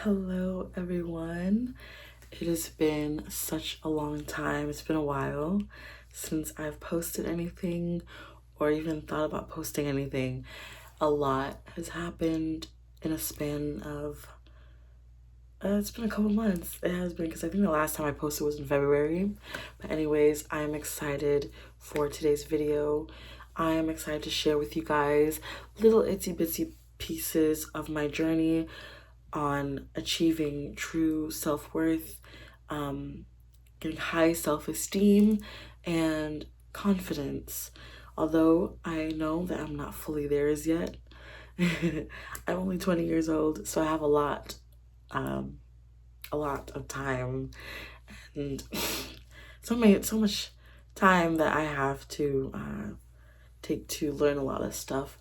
Hello, everyone. It has been such a long time. It's been a while since I've posted anything or even thought about posting anything. A lot has happened in a span of, it's been a couple months. It has been because I think the last time I posted was in February. But, anyways, I am excited for today's video. I am excited to share with you guys little itsy bitsy pieces of my journey on achieving true self-worth, getting high self-esteem and confidence. Although I know that I'm not fully there as yet. I'm only 20 years old, so I have a lot of time and so much time that I have to take to learn a lot of stuff.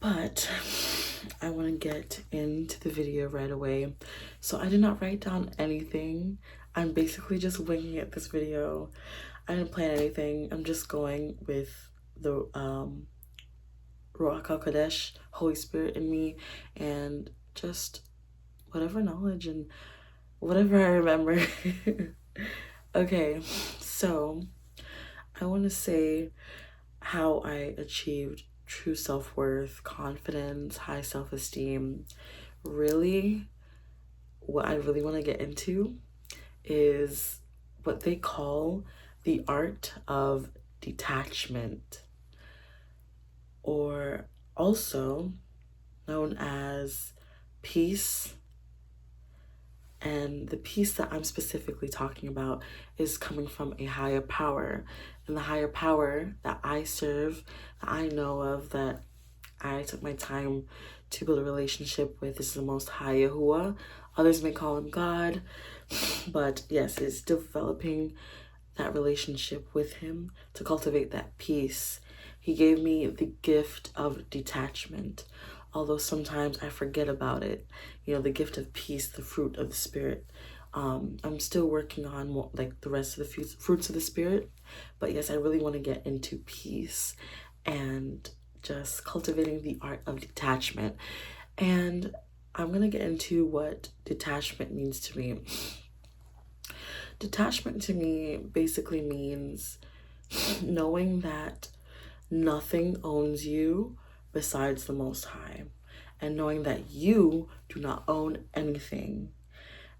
But I want to get into the video right away. So I did not write down anything. I'm basically just winging it this video. I didn't plan anything. I'm just going with the Ruach HaKodesh, Holy Spirit in me, and just whatever knowledge and whatever I remember. Okay, so I want to say how I achieved true self-worth, confidence, high self-esteem. Really, what I really want to get into is what they call the art of detachment, or also known as peace. And the peace that I'm specifically talking about is coming from a higher power. And the higher power that I serve, that I know of, that I took my time to build a relationship with, is the Most High Yahuwah. Others may call him God. But yes, it's developing that relationship with him to cultivate that peace. He gave me the gift of detachment, although sometimes I forget about it. You know, the gift of peace, the fruit of the Spirit. I'm still working on more, like the rest of the fruits of the Spirit. But yes, I really want to get into peace and just cultivating the art of detachment. And I'm going to get into what detachment means to me. Detachment to me basically means knowing that nothing owns you besides the Most High, and knowing that you do not own anything.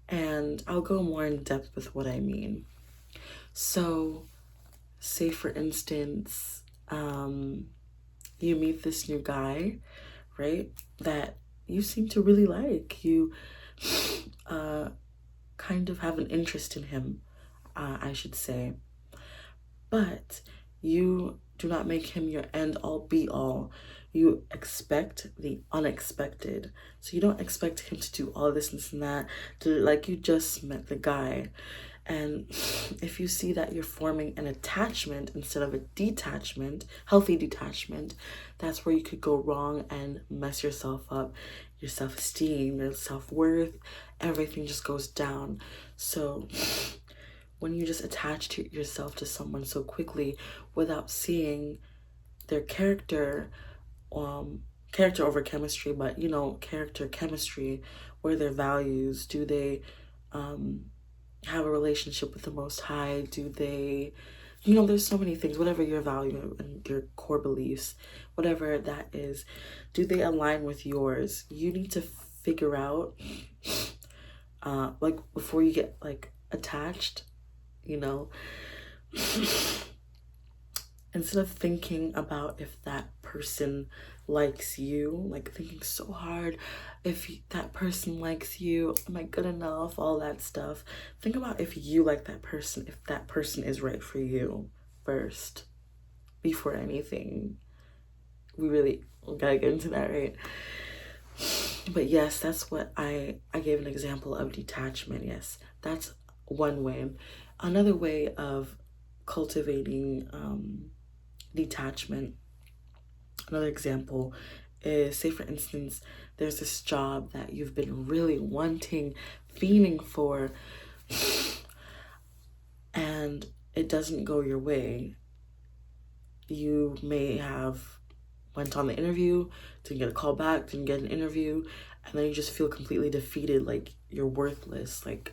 And I'll go more in depth with what I mean. So, say for instance, you meet this new guy, right, that you seem to really like. You kind of have an interest in him, I should say. But you do not make him your end all be all. You expect the unexpected. So you don't expect him to do all this and that, like you just met the guy. And if you see that you're forming an attachment instead of a detachment, healthy detachment, that's where you could go wrong and mess yourself up. Your self-esteem, your self-worth, everything just goes down. So when you just attach yourself to someone so quickly without seeing their character, character over chemistry, but you know, character, chemistry, what are their values? Do they have a relationship with the Most High? Do they, you know, there's so many things, whatever your value and your core beliefs, whatever that is, do they align with yours? You need to figure out, like before you get like attached, you know, instead of thinking about if that person likes you, like thinking so hard, if that person likes you, am I good enough, all that stuff. Think about if you like that person, if that person is right for you first, before anything. We really gotta get into that, right? But yes, that's what I gave an example of detachment. Yes, that's one way. Another way of cultivating detachment, another example is, say for instance, there's this job that you've been really wanting, fiending for, and it doesn't go your way. You may have went on the interview, didn't get a call back, didn't get an interview, and then you just feel completely defeated, like you're worthless, like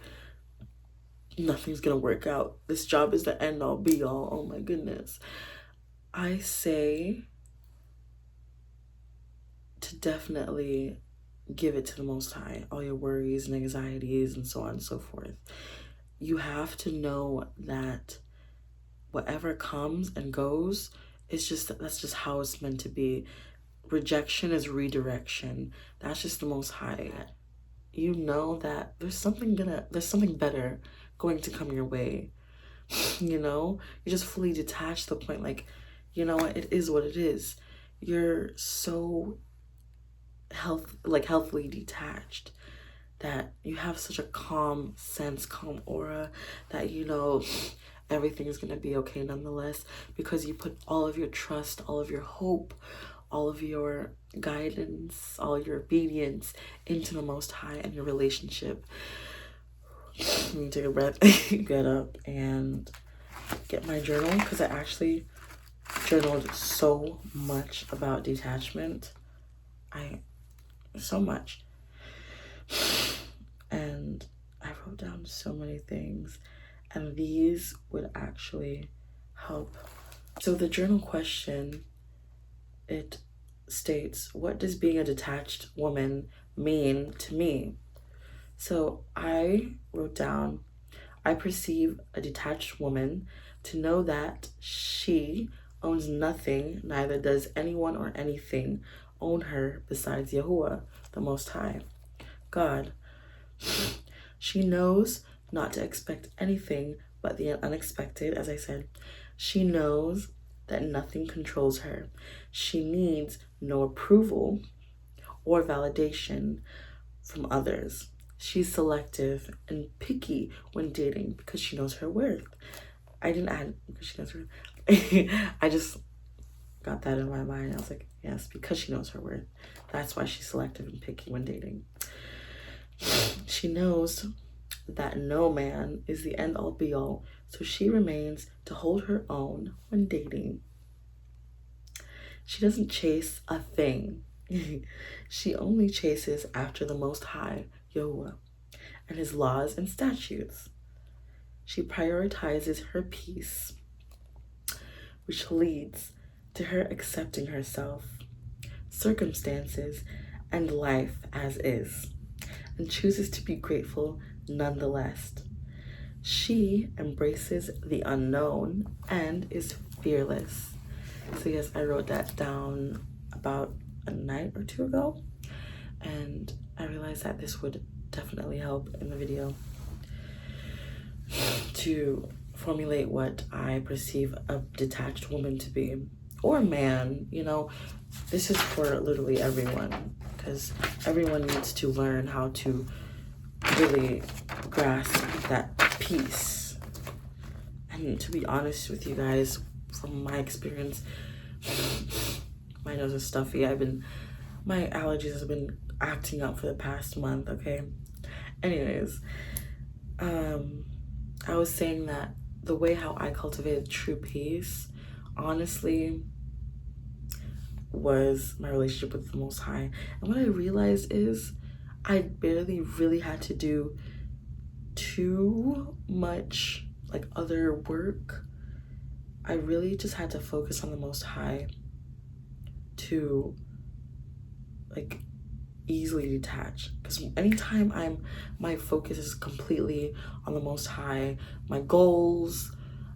nothing's gonna work out. This job is the end all be all. Oh my goodness. I say to definitely give it to the Most High, all your worries and anxieties and so on and so forth. You have to know that whatever comes and goes, that's just how it's meant to be. Rejection is redirection. That's just the Most High. You know that there's something better going to come your way. You know, you're just fully detached to the point, like, you know what, it is what it is. You're so healthily detached that you have such a calm sense, calm aura, that you know everything is going to be okay nonetheless, because you put all of your trust, all of your hope, all of your guidance, all your obedience into the Most High and your relationship. Let me take a breath, get up and get my journal, because I actually journaled so much about detachment. So much. And I wrote down so many things, and these would actually help. So the journal question, it states, what does being a detached woman mean to me? So I wrote down, I perceive a detached woman to know that she owns nothing, neither does anyone or anything own her besides Yahuwah, the Most High, God. She knows not to expect anything but the unexpected, as I said. She knows that nothing controls her. She needs no approval or validation from others. She's selective and picky when dating because she knows her worth. I didn't add because she knows her worth. I just got that in my mind. I was like, yes, because she knows her worth. That's why she's selective and picky when dating. She knows that no man is the end all be all, so she remains to hold her own when dating. She doesn't chase a thing. She only chases after the Most High, Yahuwah, and his laws and statutes. She prioritizes her peace, which leads to her accepting herself, circumstances, and life as is, and chooses to be grateful nonetheless. She embraces the unknown and is fearless. So yes, I wrote that down about a night or two ago, and I realized that this would definitely help in the video to formulate what I perceive a detached woman to be, or man. You know, this is for literally everyone, because everyone needs to learn how to really grasp that peace. And to be honest with you guys, from my experience, my nose is stuffy. My allergies have been acting up for the past month, okay? Anyways, I was saying that the way how I cultivated true peace, honestly, was my relationship with the Most High. And what I realized is I barely really had to do too much like other work. I really just had to focus on the Most High to like easily detach, because anytime my focus is completely on the Most High, my goals,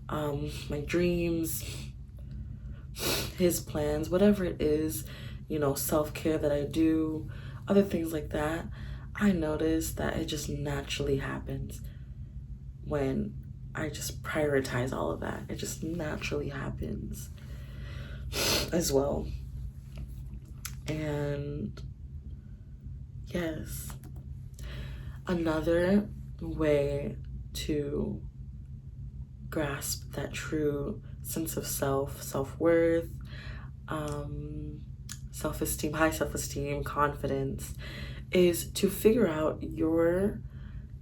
my dreams, his plans, whatever it is, you know, self-care that I do, other things like that, I notice that it just naturally happens when I just prioritize all of that. It just naturally happens as well. And yes, another way to grasp that true sense of self-worth, self-esteem, high self-esteem, confidence, is to figure out your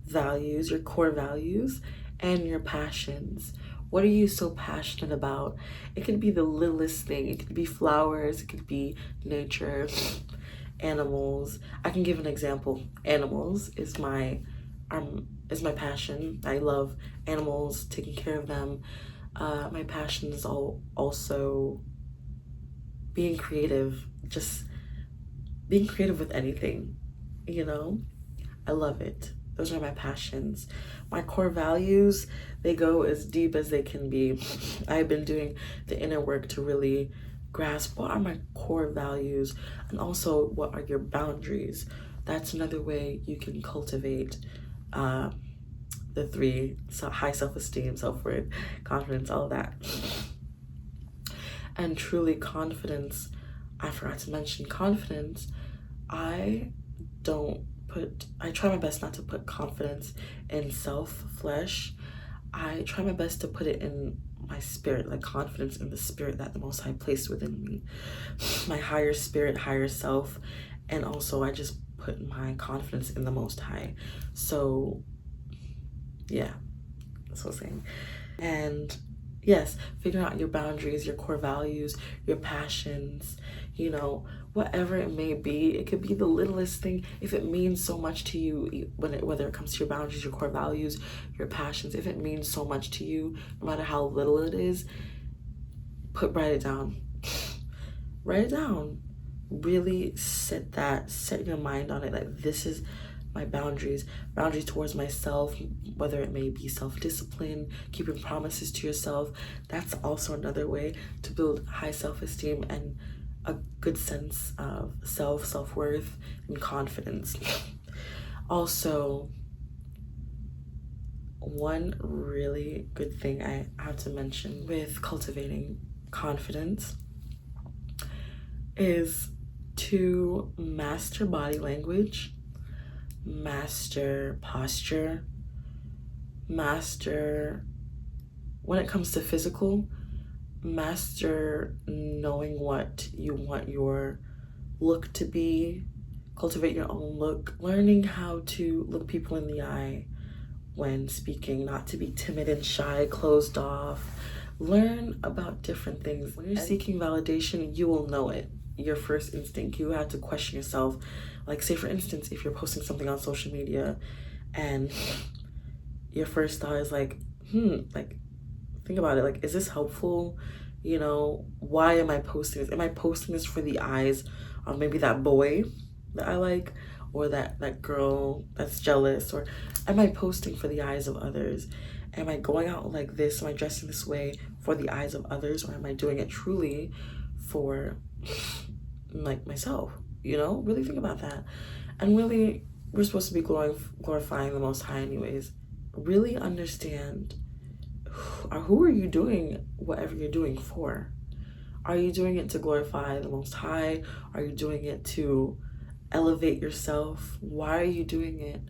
values, your core values, and your passions. What are you so passionate about? It could be the littlest thing. It could be flowers. It could be nature. animals. I can give an example. Animals is my passion. I love animals, taking care of them. My passion is also being creative, just being creative with anything, you know? I love it. Those are my passions. My core values, they go as deep as they can be. I've been doing the inner work to really grasp what are my core values and also what are your boundaries. That's another way you can cultivate uh, the three: so high self-esteem, self-worth, confidence, all of that. And truly, confidence, I forgot to mention confidence. I I try my best not to put confidence in flesh. I try my best to put it in my spirit, like confidence in the spirit that the Most High placed within me, my higher spirit, higher self. And also, I just put my confidence in the Most High. So, yeah, that's what I'm saying. And yes, figuring out your boundaries, your core values, your passions, whatever it may be. It could be the littlest thing. If it means so much to you, whether it comes to your boundaries, your core values, your passions, if it means so much to you, no matter how little it is, write it down. Write it down. Really set your mind on it. Like, this is my boundaries towards myself, whether it may be self-discipline, keeping promises to yourself. That's also another way to build high self-esteem and a good sense of self-worth and confidence. Also, one really good thing I have to mention with cultivating confidence is to master body language, master posture, master, when it comes to physical, master knowing what you want your look to be, cultivate your own look, learning how to look people in the eye when speaking, not to be timid and shy, closed off. Learn about different things. When you're seeking validation, you will know it. Your first instinct, you have to question yourself. Like, say for instance, if you're posting something on social media and your first thought is like, like, think about it. Like, is this helpful? Why am I posting this? Am I posting this for the eyes of maybe that boy that I like, or that girl that's jealous? Or am I posting for the eyes of others? Am I going out like this? Am I dressing this way for the eyes of others? Or am I doing it truly for, like, myself? Really think about that. And really, we're supposed to be glorifying the Most High anyways. Really understand, who are you doing whatever you're doing for? Are you doing it to glorify the Most High? Are you doing it to elevate yourself? Why are you doing it?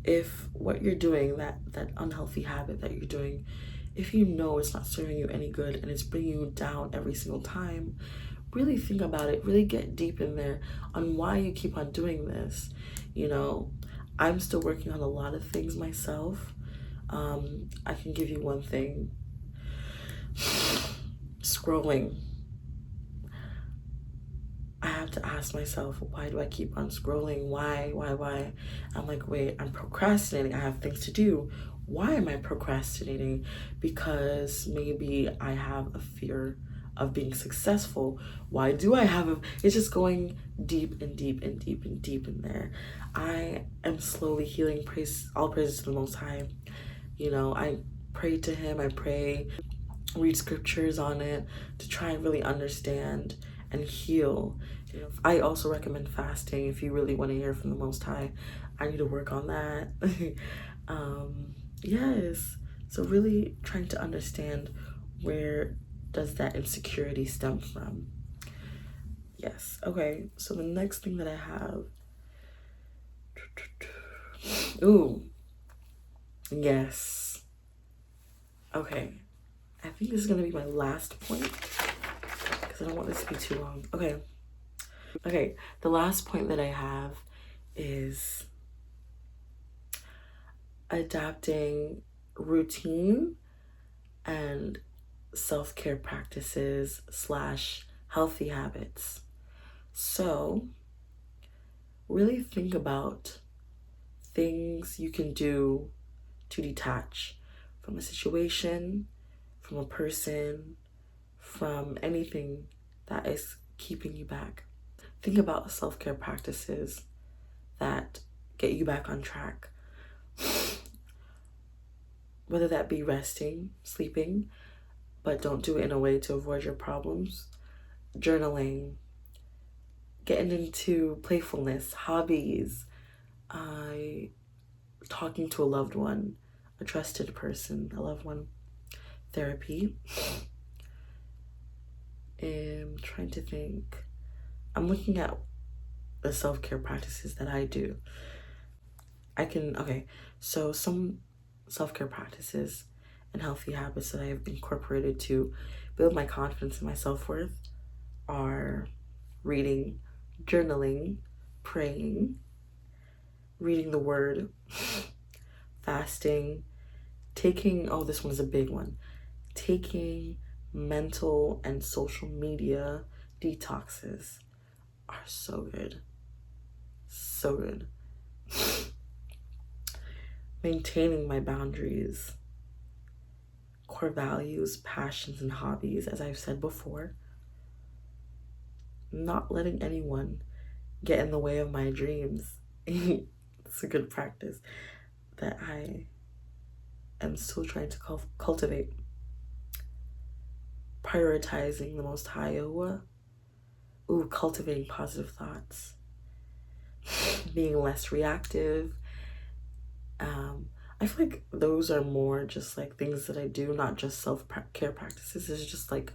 If what you're doing, that unhealthy habit that you're doing, if you know it's not serving you any good and it's bringing you down every single time, really think about it. Really get deep in there on why you keep on doing this. I'm still working on a lot of things myself. I can give you one thing. Scrolling. I have to ask myself, why do I keep on scrolling? Why? I'm like, wait, I'm procrastinating. I have things to do. Why am I procrastinating? Because maybe I have a fear of being successful. Why do I have it's just going deep and deep and deep and deep in there. I am slowly healing. All praises to the Most High. I pray to him. I pray, read scriptures on it to try and really understand and heal. I also recommend fasting if you really want to hear from the Most High. I need to work on that. Yes. So really trying to understand, where does that insecurity stem from? Yes. Okay. So the next thing that I have. Ooh. Yes. Okay. I think this is going to be my last point because I don't want this to be too long. Okay. The last point that I have is adapting routine and self-care practices / healthy habits. So really think about things you can do to detach from a situation, from a person, from anything that is keeping you back. Think about self-care practices that get you back on track. Whether that be resting, sleeping, but don't do it in a way to avoid your problems, journaling, getting into playfulness, hobbies, talking to a loved one, a trusted person, a loved one, therapy. I'm trying to think. I'm looking at the self-care practices that I do. So some self-care practices and healthy habits that I have incorporated to build my confidence and my self-worth are reading, journaling, praying, reading the word, fasting, this one is a big one, taking mental and social media detoxes are so good. So good. Maintaining my boundaries, core values, passions, and hobbies, as I've said before. Not letting anyone get in the way of my dreams. It's a good practice that I am still trying to cultivate. Prioritizing the Most High. Cultivating positive thoughts. Being less reactive. I feel like those are more just like things that I do, not just self-care practices. It's just like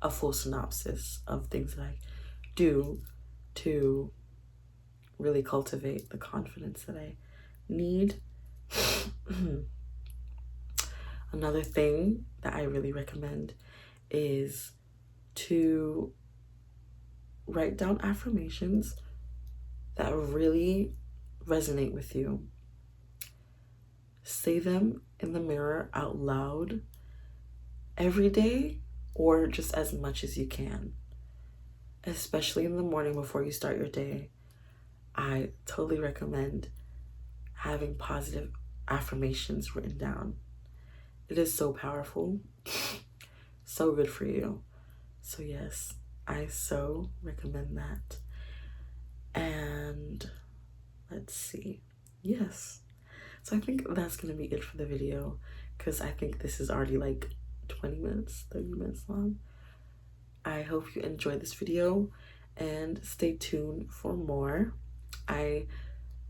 a full synopsis of things that I do to really cultivate the confidence that I need. Another thing that I really recommend is to write down affirmations that really resonate with you. Say them in the mirror out loud every day, or just as much as you can. Especially in the morning before you start your day. I totally recommend having positive affirmations written down. It is so powerful, so good for you. So yes, I so recommend that. And let's see. Yes. So I think that's going to be it for the video, because I think this is already like 20 minutes, 30 minutes long. I hope you enjoyed this video and stay tuned for more. I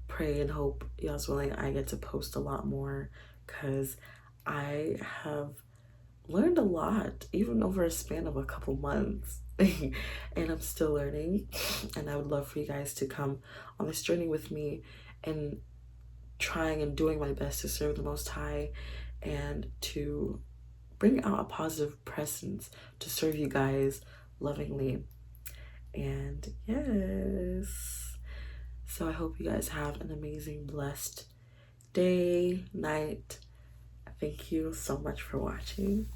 pray and hope, y'all's willing, I get to post a lot more, because I have learned a lot, even over a span of a couple months. And I'm still learning, and I would love for you guys to come on this journey with me and trying and doing my best to serve the Most High and to bring out a positive presence to serve you guys lovingly. And yes, so I hope you guys have an amazing, blessed day, night. Thank you so much for watching.